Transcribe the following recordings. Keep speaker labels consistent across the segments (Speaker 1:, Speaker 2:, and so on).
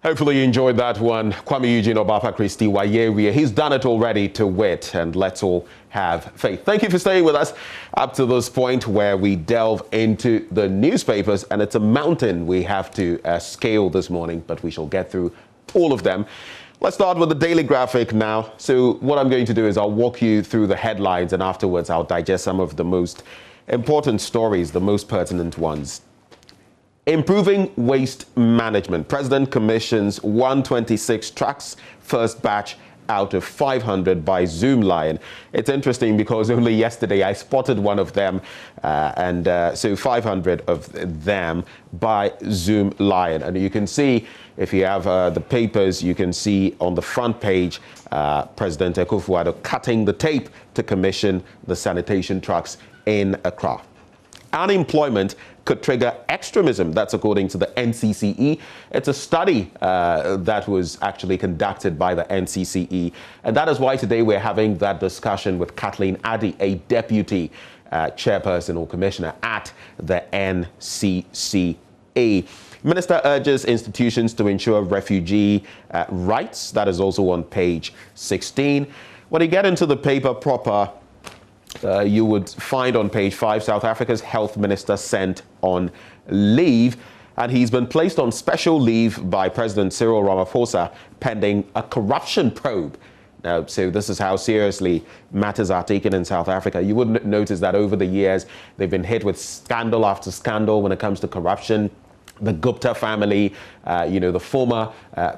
Speaker 1: Hopefully you enjoyed that one. Kwame Eugene Obapa Christie Wayeria. He's done it already to wit, and let's all have faith. Thank you for staying with us up to this point where we delve into the newspapers, and it's a mountain we have to scale this morning, but we shall get through all of them. Let's start with the Daily Graphic now. So what I'm going to do is I'll walk you through the headlines, and afterwards I'll digest some of the most important stories, the most pertinent ones. Improving waste management. President commissions 126 trucks, first batch out of 500 by Zoomlion. It's interesting because only yesterday I spotted one of them, so 500 of them by Zoomlion. And you can see, if you have the papers, you can see on the front page, President Akufo-Addo cutting the tape to commission the sanitation trucks in Accra. Unemployment could trigger extremism. That's according to the NCCE. It's a study that was actually conducted by the NCCE. And that is why today we're having that discussion with Kathleen Addy, a deputy chairperson or commissioner at the NCCE. Minister urges institutions to ensure refugee rights. That is also on page 16. When you get into the paper proper, you would find on page 5, South Africa's health minister sent on leave, and he's been placed on special leave by President Cyril Ramaphosa pending a corruption probe. Now, so this is how seriously matters are taken in South Africa. You would notice that over the years, they've been hit with scandal after scandal when it comes to corruption. The Gupta family, the former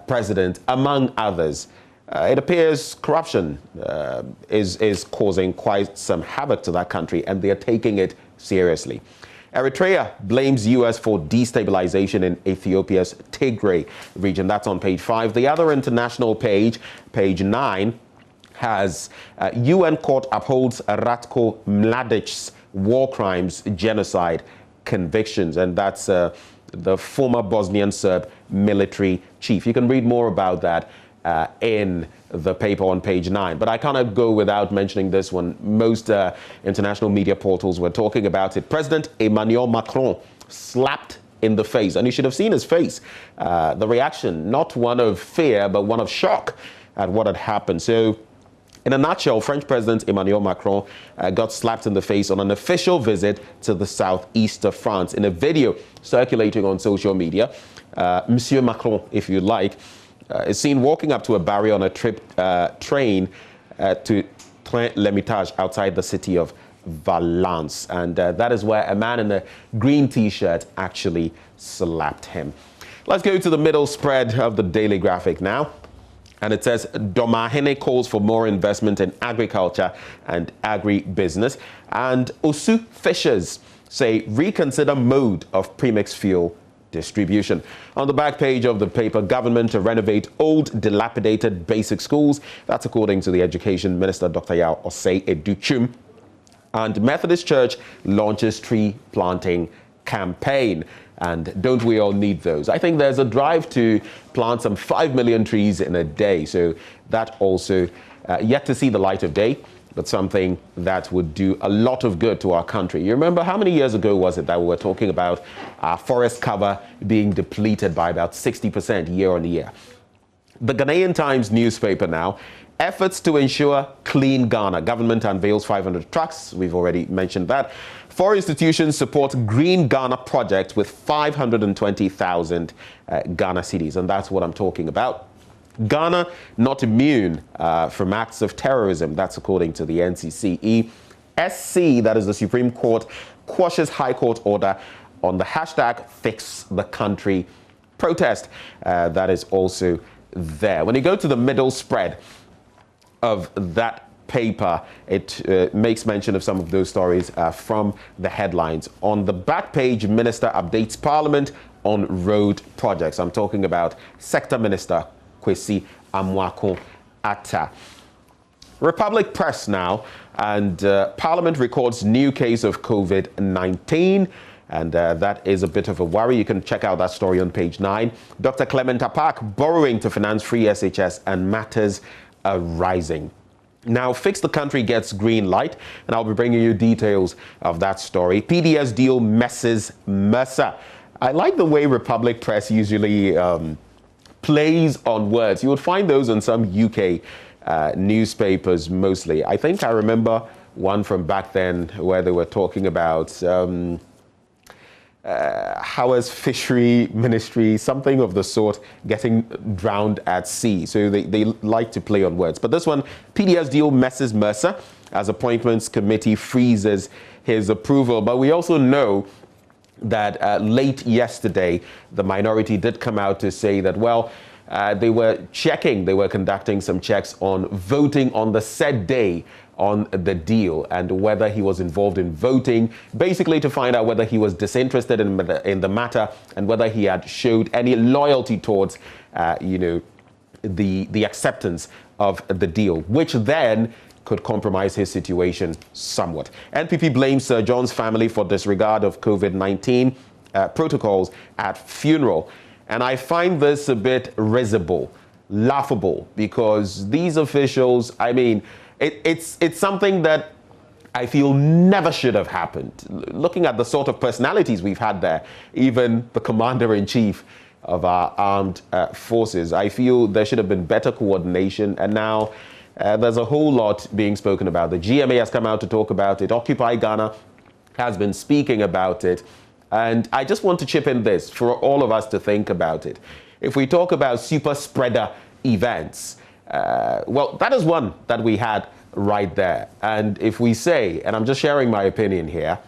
Speaker 1: president, among others. It appears corruption is causing quite some havoc to that country, and they are taking it seriously. Eritrea blames U.S. for destabilization in Ethiopia's Tigray region. That's on page 5. The other international page, page 9, has UN court upholds Ratko Mladić's war crimes genocide convictions, and that's the former Bosnian Serb military chief. You can read more about that in the paper on page 9. But I cannot go without mentioning this one. Most international media portals were talking about it. President Emmanuel Macron slapped in the face, and you should have seen his face. The reaction, not one of fear, but one of shock at what had happened. So, in a nutshell, French President Emmanuel Macron got slapped in the face on an official visit to the southeast of France. In a video circulating on social media, Monsieur Macron, if you like, is seen walking up to a barrier on a train to L'Hermitage outside the city of Valence. And that is where a man in a green T-shirt actually slapped him. Let's go to the middle spread of the Daily Graphic now. And it says, Domahene calls for more investment in agriculture and agri-business. And Osu fishers say reconsider mode of premixed fuel distribution. On the back page of the paper, government to renovate old dilapidated basic schools. That's according to the Education Minister, Dr. Yao Osei Educhum. And Methodist Church launches tree planting campaign. And don't we all need those? I think there's a drive to plant some 5 million trees in a day. So that also yet to see the light of day, but something that would do a lot of good to our country. You remember how many years ago was it that we were talking about forest cover being depleted by about 60% year on year? The Ghanaian Times newspaper now. Efforts to ensure clean Ghana. Government unveils 500 trucks. We've already mentioned that. 4 institutions support Green Ghana project with 520,000 Ghana cedis. And that's what I'm talking about. Ghana not immune from acts of terrorism. That's according to the NCCE. SC, that is the Supreme Court, quashes High Court order on the hashtag Fix the Country protest. That is also there. When you go to the middle spread of that paper, it makes mention of some of those stories from the headlines. On the back page, Minister updates Parliament on road projects. I'm talking about Sector Minister Kwesi Amwako-Atta. Republic Press now, and Parliament records new case of COVID-19. And that is a bit of a worry. You can check out that story on page 9. Dr. Clement Apak borrowing to finance free SHS and matters are rising. Now, Fix the Country gets green light, and I'll be bringing you details of that story. PDS deal messes Mercer. I like the way Republic Press usually plays on words. You would find those in some UK newspapers mostly. I think I remember one from back then where they were talking about Howard's fishery ministry, something of the sort, getting drowned at sea. So they like to play on words. But this one, PDS deal messes Mercer as appointments committee freezes his approval. But we also know that late yesterday, the minority did come out to say that, well, they were conducting some checks on voting on the said day on the deal and whether he was involved in voting, basically to find out whether he was disinterested in the matter and whether he had showed any loyalty towards, the acceptance of the deal, which then could compromise his situation somewhat. NPP blames Sir John's family for disregard of COVID-19 protocols at funeral. And I find this a bit risible, laughable, because these officials, I mean, it's something that I feel never should have happened. Looking at the sort of personalities we've had there, even the commander-in-chief of our armed forces, I feel there should have been better coordination. And now there's a whole lot being spoken about. The GMA has come out to talk about it. Occupy Ghana has been speaking about it. And I just want to chip in this for all of us to think about it. If we talk about super spreader events, well, that is one that we had right there. And if we say, and I'm just sharing my opinion here,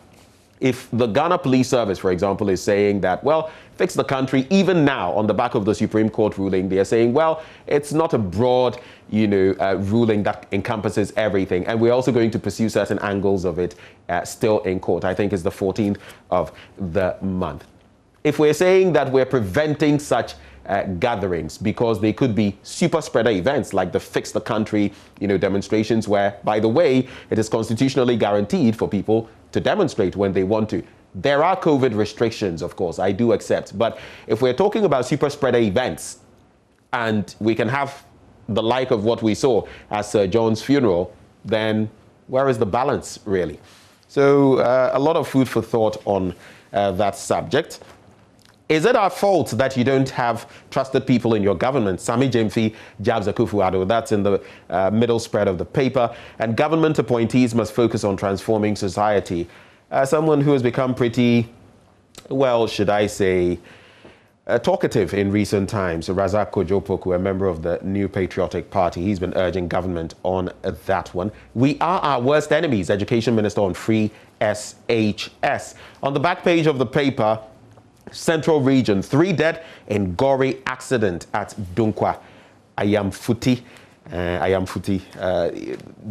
Speaker 1: if the Ghana Police Service, for example, is saying that, well, fix the country, even now on the back of the Supreme Court ruling, they're saying, well, it's not a broad, ruling that encompasses everything. And we're also going to pursue certain angles of it still in court. I think it's the 14th of the month. If we're saying that we're preventing such gatherings because they could be super spreader events like the Fix the Country, demonstrations where, by the way, it is constitutionally guaranteed for people to demonstrate when they want to. There are COVID restrictions, of course, I do accept. But if we're talking about super spreader events and we can have the like of what we saw at Sir John's funeral, then where is the balance, really? So a lot of food for thought on that subject. Is it our fault that you don't have trusted people in your government? Sami Jemfi jabs Akufo-Addo. That's in the middle spread of the paper. And government appointees must focus on transforming society. Someone who has become pretty, well, should I say, talkative in recent times, Razak Kojopoku, a member of the New Patriotic Party, he's been urging government on that one. We are our worst enemies, Education Minister on free SHS. On the back page of the paper, Central Region, 3 dead in gory accident at Dunkwa. Ayamfuti.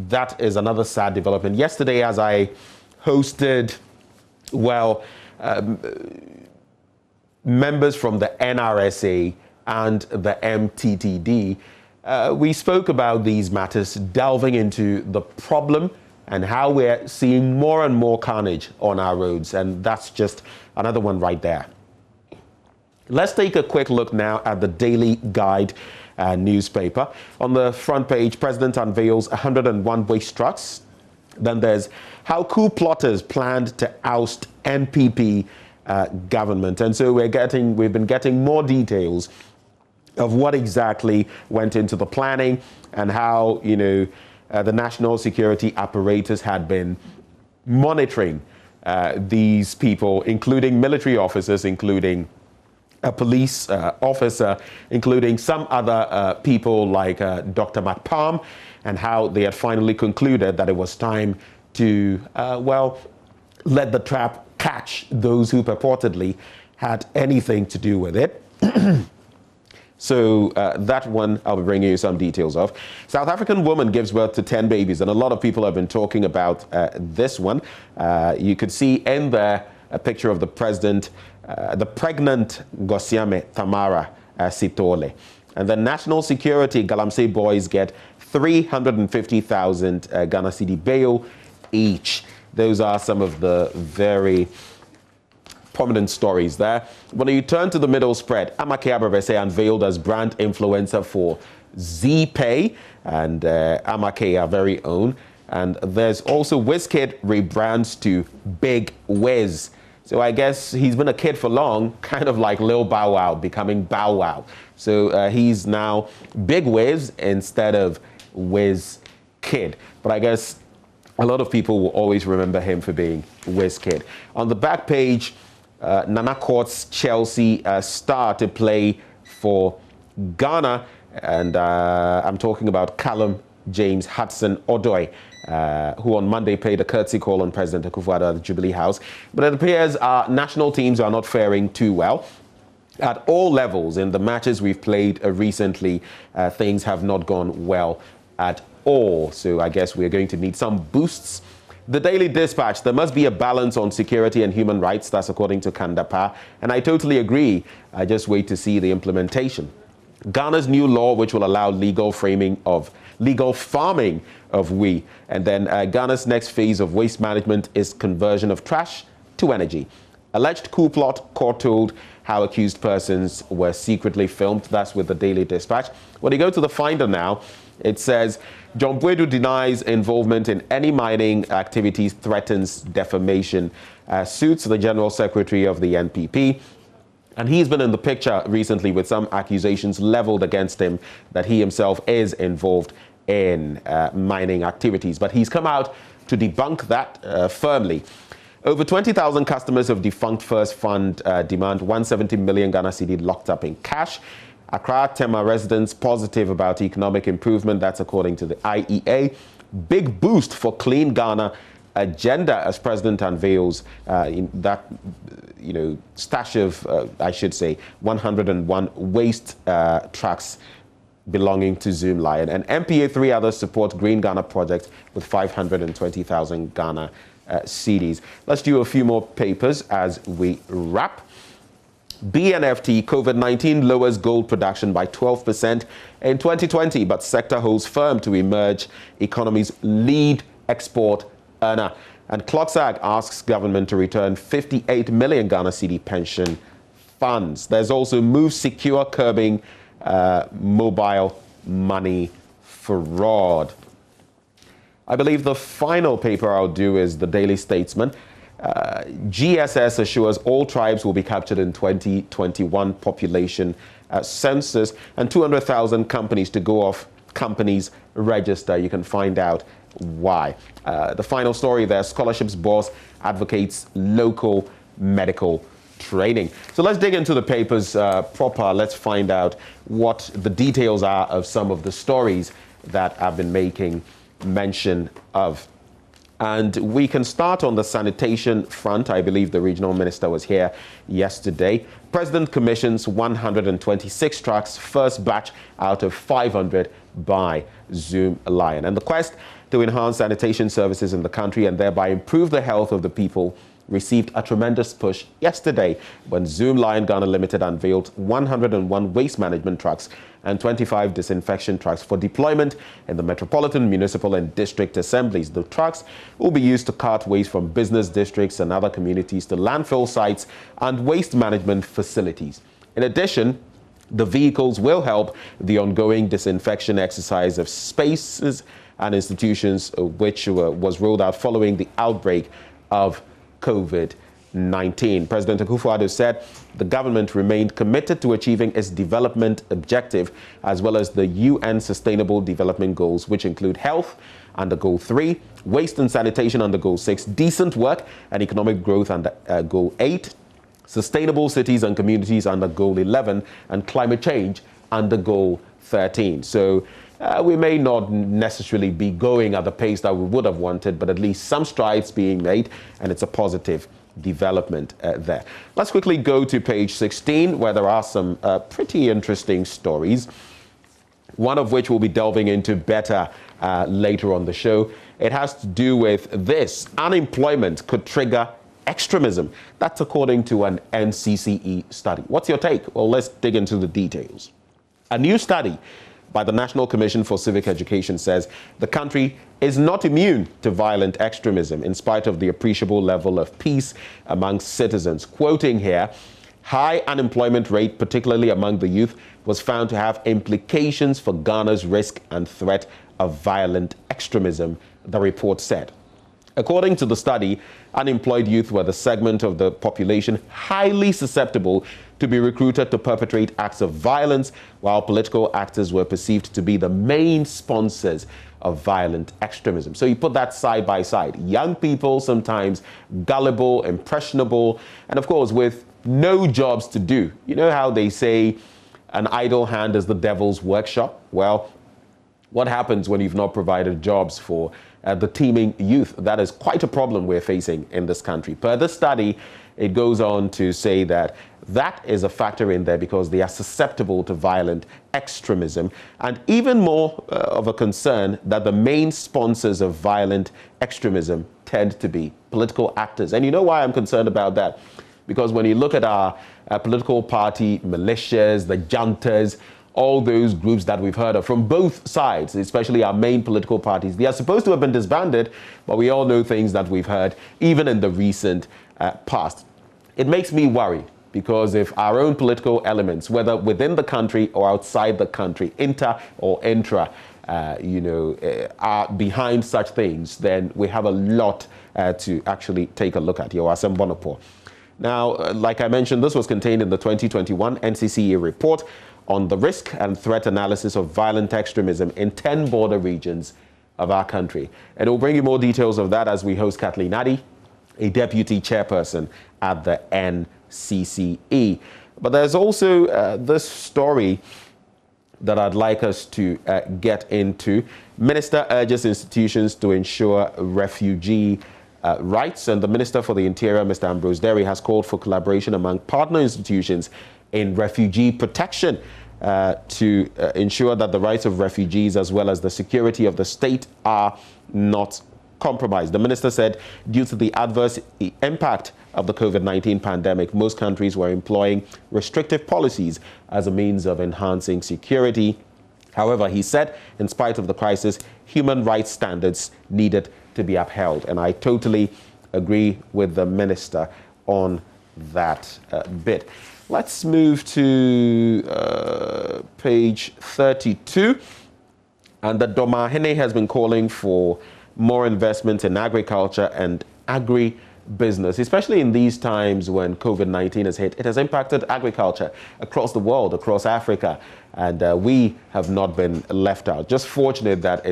Speaker 1: That is another sad development. Yesterday, as I hosted, members from the NRSA and the MTTD, we spoke about these matters, delving into the problem and how we're seeing more and more carnage on our roads. And that's just another one right there. Let's take a quick look now at the Daily Guide newspaper. On the front page, President unveils 101 waste trucks. Then there's how coup plotters planned to oust NPP government. And so we've been getting more details of what exactly went into the planning and how, the national security apparatus had been monitoring these people, including military officers, including a police officer, including some other people like Dr. McPalm, and how they had finally concluded that it was time to, let the trap catch those who purportedly had anything to do with it. So that one I'll be bringing you some details of. South African woman gives birth to 10 babies, and a lot of people have been talking about this one. You could see in there a picture of the president, the pregnant Gosiame Tamara Sitole. And the national security Galamsey boys get 350,000 Ghana cedi bail each. Those are some of the very prominent stories there. When you turn to the middle spread, Amake Ababese unveiled as brand influencer for ZPay, and Amake, our very own. And there's also Wizkid rebrands to Big Wiz. So I guess he's been a kid for long, kind of like Lil Bow Wow becoming Bow Wow. So he's now Big Wiz instead of Wiz Kid. But I guess a lot of people will always remember him for being Wiz Kid. On the back page, Nana Court's Chelsea star to play for Ghana. And I'm talking about Callum James Hudson-Odoi, who on Monday paid a courtesy call on President Akufo-Addo at the Jubilee House. But it appears our national teams are not faring too well. At all levels in the matches we've played recently, things have not gone well at all. So I guess we're going to need some boosts. The Daily Dispatch, there must be a balance on security and human rights. That's according to Kandapa. And I totally agree. I just wait to see the implementation. Ghana's new law, which will allow legal farming of wheat. And then Ghana's next phase of waste management is conversion of trash to energy. Alleged coup plot, court told how accused persons were secretly filmed. That's with the Daily Dispatch. When you go to the Finder now, it says, John Bwedu denies involvement in any mining activities, threatens defamation, suits the General Secretary of the NPP. And he's been in the picture recently with some accusations leveled against him that he himself is involved in mining activities. But he's come out to debunk that firmly. Over 20,000 customers of defunct First Fund demand 170 million Ghana cedi locked up in cash. Accra Tema residents positive about economic improvement. That's according to the IEA. Big boost for Clean Ghana agenda as President unveils in that, stash of, 101 waste trucks belonging to Zoomlion. And MPA 3 others support Green Ghana project with 520,000 Ghana cedis. Let's do a few more papers as we wrap. BNFT, COVID-19 lowers gold production by 12% in 2020, but sector holds firm to emerge economy's lead export earner. And Clocksag asks government to return 58 million Ghana cedi pension funds. There's also Move Secure curbing mobile money fraud. I believe the final paper I'll do is the Daily Statesman. GSS assures all tribes will be captured in 2021 population census, and 200,000 companies to go off companies register. You can find out why. The final story there, scholarships boss advocates local medical training. So let's dig into the papers proper. Let's find out what the details are of some of the stories that I've been making mention of. And we can start on the sanitation front. I believe the regional minister was here yesterday. President commissions 126 trucks, first batch out of 500 by Zoomlion. And the quest to enhance sanitation services in the country and thereby improve the health of the people received a tremendous push yesterday when Zoomlion Ghana Limited unveiled 101 waste management trucks and 25 disinfection trucks for deployment in the metropolitan, municipal and district assemblies. The trucks will be used to cart waste from business districts and other communities to landfill sites and waste management facilities. In addition, the vehicles will help the ongoing disinfection exercise of spaces and institutions which was rolled out following the outbreak of COVID-19. President Akufo-Addo said the government remained committed to achieving its development objective as well as the UN Sustainable Development Goals, which include health under Goal 3, waste and sanitation under Goal 6, decent work and economic growth under Goal 8, sustainable cities and communities under Goal 11, and climate change under Goal 13. So we may not necessarily be going at the pace that we would have wanted, but at least some strides being made, and it's a positive development there. Let's quickly go to page 16, where there are some pretty interesting stories, one of which we'll be delving into better later on the show. It has to do with this. Unemployment could trigger extremism. That's according to an NCCE study. What's your take? Well, let's dig into the details. A new study by the National Commission for Civic Education says the country is not immune to violent extremism in spite of the appreciable level of peace amongst citizens. Quoting here, high unemployment rate, particularly among the youth, was found to have implications for Ghana's risk and threat of violent extremism, the report said. According to the study, unemployed youth were the segment of the population highly susceptible to be recruited to perpetrate acts of violence, while political actors were perceived to be the main sponsors of violent extremism. So you put that side by side. Young people, sometimes gullible, impressionable, and of course with no jobs to do. You know how they say an idle hand is the devil's workshop? Well, what happens when you've not provided jobs for the teeming youth? That is quite a problem we're facing in this country. Per the study, it goes on to say that that is a factor in there because they are susceptible to violent extremism, and even more of a concern that the main sponsors of violent extremism tend to be political actors. And you know why I'm concerned about that? Because when you look at our political party militias, the juntas, all those groups that we've heard of from both sides, especially our main political parties, they are supposed to have been disbanded, but we all know things that we've heard even in the recent past. It makes me worry because if our own political elements, whether within the country or outside the country, inter or intra, are behind such things, then we have a lot to actually take a look at. Now, like I mentioned, this was contained in the 2021 NCCE report on the risk and threat analysis of violent extremism in 10 border regions of our country. And we'll bring you more details of that as we host Kathleen Addy, a deputy chairperson at the NCCE. But there's also this story that I'd like us to get into. Minister urges institutions to ensure refugee rights, and the Minister for the Interior, Mr. Ambrose Derry, has called for collaboration among partner institutions in refugee protection to ensure that the rights of refugees as well as the security of the state are not compromised. The minister said due to the adverse impact of the COVID-19 pandemic, most countries were employing restrictive policies as a means of enhancing security. However, he said, in spite of the crisis, human rights standards needed to be upheld. And I totally agree with the minister on that bit. Let's move to page 32. And the Domahene has been calling for more investment in agriculture and agri-business, especially in these times when COVID-19 has hit. It has impacted agriculture across the world, across Africa, and we have not been left out. Just fortunate that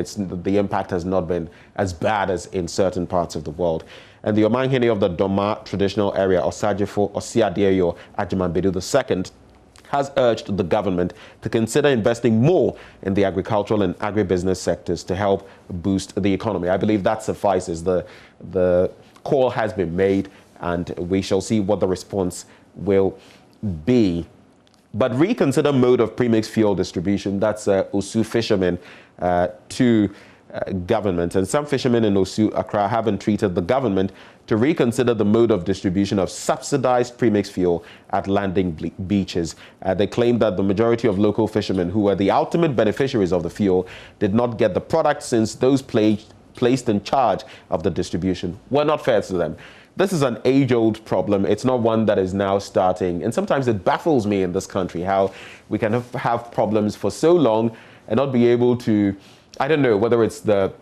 Speaker 1: the impact has not been as bad as in certain parts of the world. And the Omanhene of the Doma traditional area, Osajifo Osiadeyo Ajimambedu II, has urged the government to consider investing more in the agricultural and agribusiness sectors to help boost the economy. I believe that suffices. The call has been made, and we shall see what the response will be. But reconsider mode of premixed fuel distribution. That's Osu fishermen to government. And some fishermen in Osu, Accra, have entreated the government to reconsider the mode of distribution of subsidized premixed fuel at landing beaches. They claim that the majority of local fishermen who were the ultimate beneficiaries of the fuel did not get the product since those placed in charge of the distribution were not fair to them. This is an age-old problem. It's not one that is now starting. And sometimes it baffles me in this country how we can have problems for so long and not be able to, I don't know whether it's the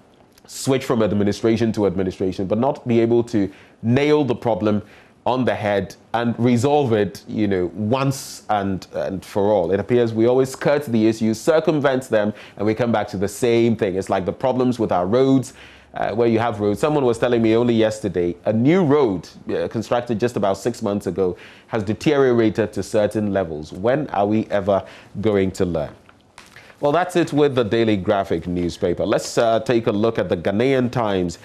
Speaker 1: switch from administration to administration, but not be able to nail the problem on the head and resolve it, once and for all. It appears we always skirt the issues, circumvent them, and we come back to the same thing. It's like the problems with our roads, where you have roads. Someone was telling me only yesterday, a new road constructed just about 6 months ago has deteriorated to certain levels. When are we ever going to learn? Well, that's it with the Daily Graphic newspaper. Let's take a look at the Ghanaian Times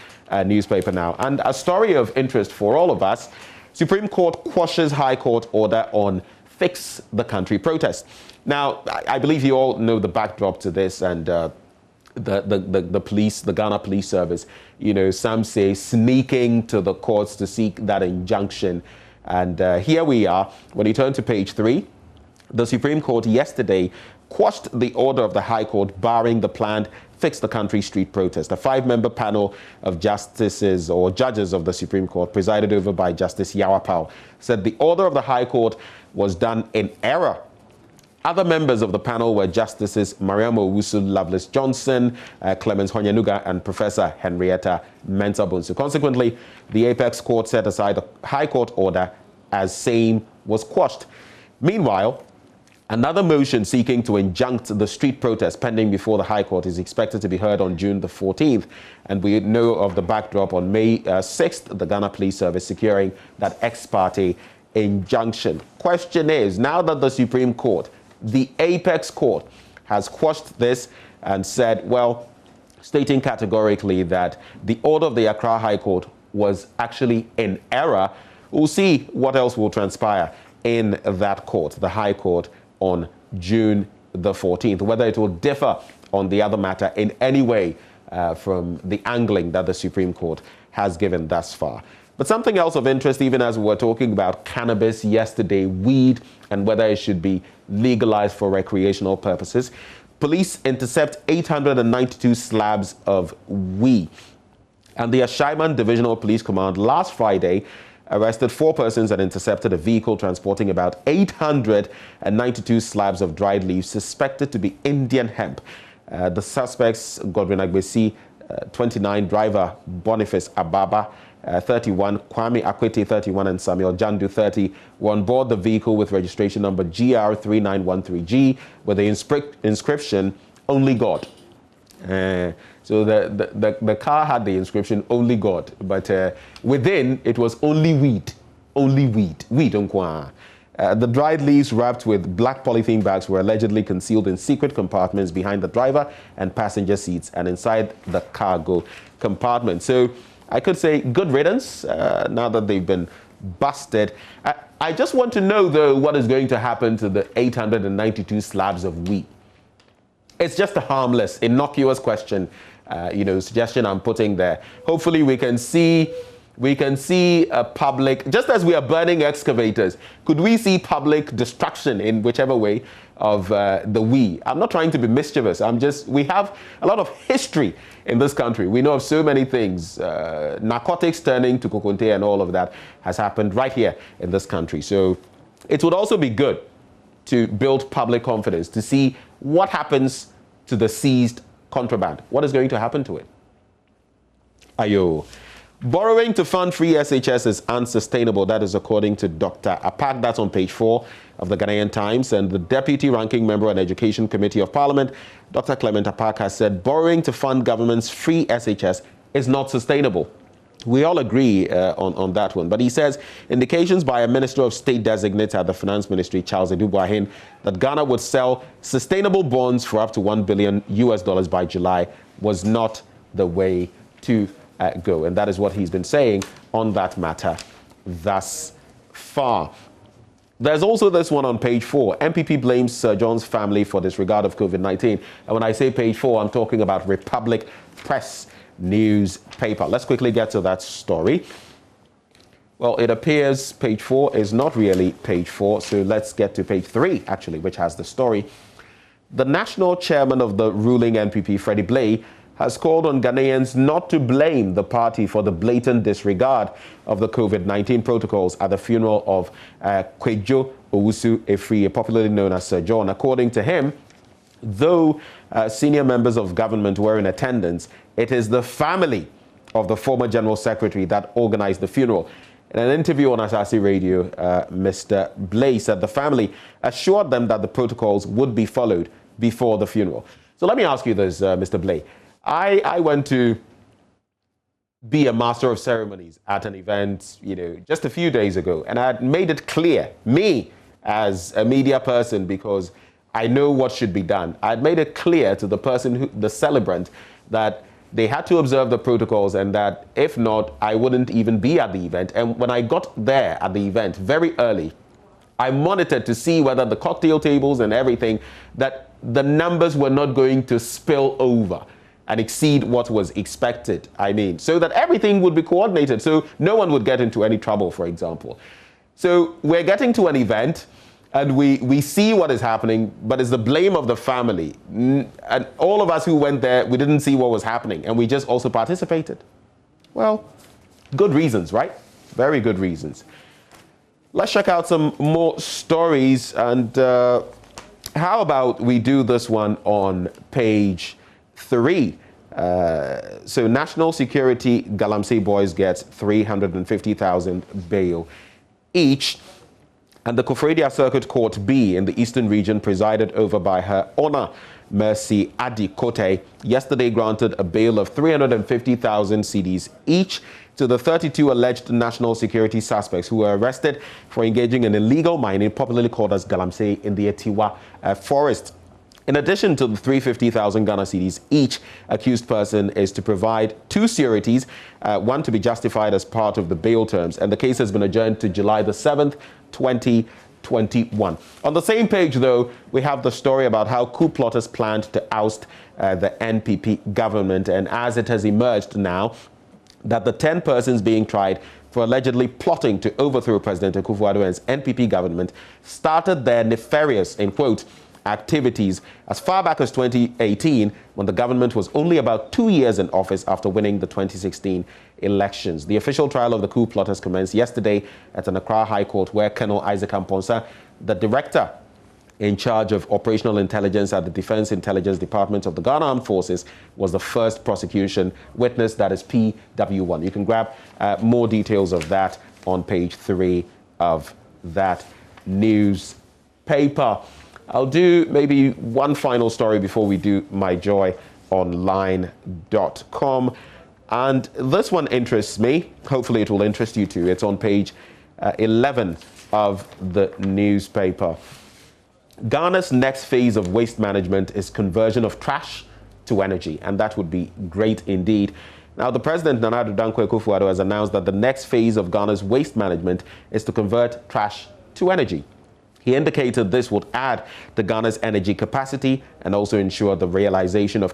Speaker 1: newspaper now. And a story of interest for all of us. Supreme Court quashes High Court order on Fix the Country protest. Now, I believe you all know the backdrop to this, and the police, the Ghana Police Service, some say sneaking to the courts to seek that injunction. And here we are. When you turn to page 3, the Supreme Court yesterday quashed the order of the High Court barring the planned Fix the Country street protest. A 5-member panel of justices or judges of the Supreme Court, presided over by Justice Yawapao, said the order of the High Court was done in error Other members of the panel were Justices Mariam Owusu, Lovelace Johnson, Clemens Honyanuga, and Professor Henrietta Mensah-Bonsu. Consequently, the Apex Court set aside the High Court order as same was quashed. Meanwhile, another motion seeking to injunct the street protest pending before the High Court is expected to be heard on June the 14th. And we know of the backdrop on May 6th, the Ghana Police Service securing that ex parte injunction. Question is, now that the Supreme Court, the Apex Court, has quashed this and said, well, stating categorically that the order of the Accra High Court was actually in error, we'll see what else will transpire in that court, the High Court, on June the 14th, whether it will differ on the other matter in any way from the angling that the Supreme Court has given thus far. But something else of interest, even as we were talking about cannabis yesterday, weed, and whether it should be legalized for recreational purposes, police intercept 892 slabs of weed. And the Ashaiman Divisional Police Command last Friday arrested 4 persons and intercepted a vehicle transporting about 892 slabs of dried leaves suspected to be Indian hemp. The suspects, Godwin Agbesi, 29, driver Boniface Ababa, 31, Kwame Akwete, 31, and Samuel Jandu, 30, were on board the vehicle with registration number GR3913G with the inscription, "Only God." So the car had the inscription "Only God," but within it was only weed, weed. The dried leaves wrapped with black polythene bags were allegedly concealed in secret compartments behind the driver and passenger seats and inside the cargo compartment. So I could say good riddance now that they've been busted. I just want to know, though, what is going to happen to the 892 slabs of wheat. It's just a harmless, innocuous question, suggestion I'm putting there. Hopefully we can see a public, just as we are burning excavators, could we see public destruction in whichever way of the we? I'm not trying to be mischievous. We have a lot of history in this country. We know of so many things. Narcotics turning to kokonte and all of that has happened right here in this country. So it would also be good to build public confidence, to see what happens to the seized contraband. What is going to happen to it? Ayo. Borrowing to fund free SHS is unsustainable. That is according to Dr. Apak. That's on page 4 of the Ghanaian Times. And the Deputy Ranking Member on Education Committee of Parliament, Dr. Clement Apak, has said borrowing to fund government's free SHS is not sustainable. We all agree on that one. But he says indications by a Minister of State designate at the Finance Ministry, Charles Edubuahin, that Ghana would sell sustainable bonds for up to $1 billion by July was not the way to go. And that is what he's been saying on that matter thus far. There's also this one on page 4. MPP blames Sir John's family for disregard of COVID-19. And when I say page 4, I'm talking about Republic Press newspaper. Let's quickly get to that story. Well, it appears page 4 is not really page 4, so let's get to page 3, actually, which has the story. The national chairman of the ruling NPP, Freddie Blay, has called on Ghanaians not to blame the party for the blatant disregard of the COVID-19 protocols at the funeral of Kwejo Owusu Efrie, popularly known as Sir John. According to him, though senior members of government were in attendance, it is the family of the former General Secretary that organized the funeral. In an interview on Asasi Radio, Mr. Blay said the family assured them that the protocols would be followed before the funeral. So let me ask you this, Mr. Blay. I went to be a master of ceremonies at an event, just a few days ago, and I had made it clear, me as a media person, because I know what should be done. I had made it clear to the person, the celebrant, that they had to observe the protocols and that if not, I wouldn't even be at the event. And when I got there at the event very early, I monitored to see whether the cocktail tables and everything, that the numbers were not going to spill over and exceed what was expected. So that everything would be coordinated, so no one would get into any trouble, for example. So we're getting to an event and we see what is happening, but it's the blame of the family. And all of us who went there, we didn't see what was happening, and we just also participated. Well, good reasons, right? Very good reasons. Let's check out some more stories, and How about we do this one on page 3? So national security Galamsey boys gets 350,000 bail each. And the Kofredia Circuit Court B in the Eastern Region, presided over by Her Honor Mercy Adi Kote, yesterday granted a bail of 350,000 cedis each to the 32 alleged national security suspects who were arrested for engaging in illegal mining, popularly called as Galamsey, in the Etiwa forest. In addition to the 350,000 Ghana cedis each, accused person is to provide 2 sureties, one to be justified as part of the bail terms, and the case has been adjourned to July the 7th, 2021. On the same page, though, we have the story about how coup plotters planned to oust the NPP government, and as it has emerged now that the 10 persons being tried for allegedly plotting to overthrow President Akufo-Addo's NPP government started their nefarious, in quote, activities as far back as 2018, when the government was only about 2 years in office after winning the 2016 elections. The official trial of the coup plotters commenced yesterday at an Accra High Court, where Colonel Isaac Amponsa, the director in charge of operational intelligence at the Defense Intelligence Department of the Ghana Armed Forces, was the first prosecution witness, that is PW1. You can grab more details of that on page 3 of that newspaper. I'll do maybe one final story before we do myjoyonline.com. And this one interests me. Hopefully it will interest you too. It's on page 11 of the newspaper. Ghana's next phase of waste management is conversion of trash to energy, and that would be great indeed. Now, the President, Nana Addo Dankwa Akufo-Addo, has announced that the next phase of Ghana's waste management is to convert trash to energy. He indicated this would add to Ghana's energy capacity and also ensure the realization of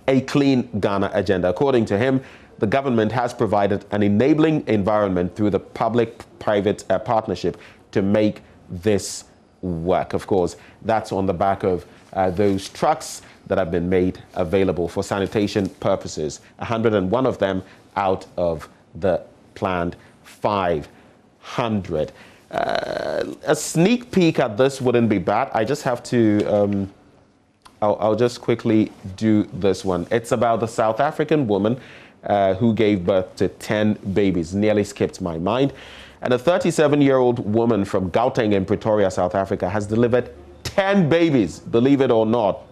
Speaker 1: a clean Ghana agenda. According to him, the government has provided an enabling environment through the public-private partnership to make this work. Of course, that's on the back of those trucks that have been made available for sanitation purposes, 101 of them out of the planned 500. A sneak peek at this wouldn't be bad. I just have to, I'll just quickly do this one. It's about the South African woman who gave birth to 10 babies. Nearly skipped my mind. And a 37-year-old woman from Gauteng in Pretoria, South Africa, has delivered 10 babies, believe it or not.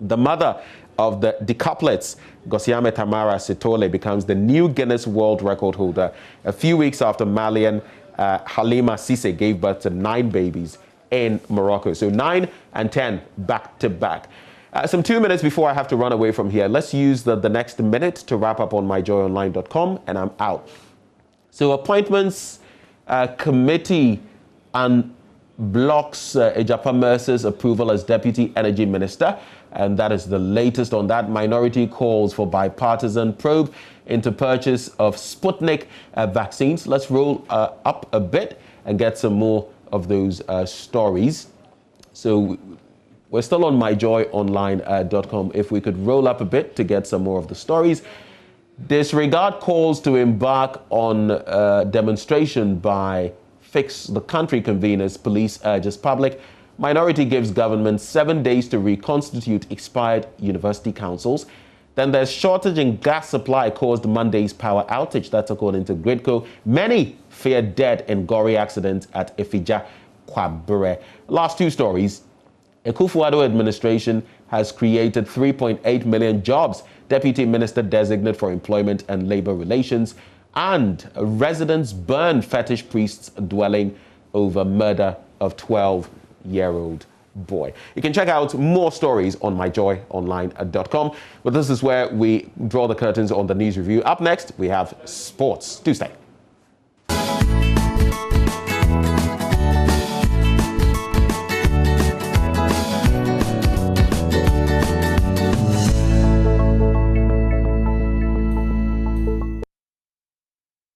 Speaker 1: The mother of the decuplets, Gosiame Tamara Sitole, becomes the new Guinness World Record holder a few weeks after Malian Halima Sise gave birth to 9 babies in Morocco. So 9 and 10 back to back. Some 2 minutes before I have to run away from here. Let's use the next minute to wrap up on myjoyonline.com, and I'm out. So Appointments Committee unblocks Ejapa Mercer's approval as Deputy Energy Minister. And that is the latest on that. Minority calls for bipartisan probe into purchase of Sputnik vaccines. Let's roll up a bit and get some more of those stories. So we're still on myjoyonline.com. If we could roll up a bit to get some more of the stories. Disregard calls to embark on demonstration by Fix the Country conveners. Police urges public. Minority gives government 7 days to reconstitute expired university councils. Then there's shortage in gas supply caused Monday's power outage. That's according to Gridco. Many fear dead in gory accident at Ifija, Kwabere. Last 2 stories. Akufo-Addo administration has created 3.8 million jobs. Deputy Minister Designate for Employment and Labor Relations. And residents burn fetish priest's dwelling over murder of 12-year-old boy. You can check out more stories on myjoyonline.com. But this is where we draw the curtains on the news review. Up next, we have sports. Do stay.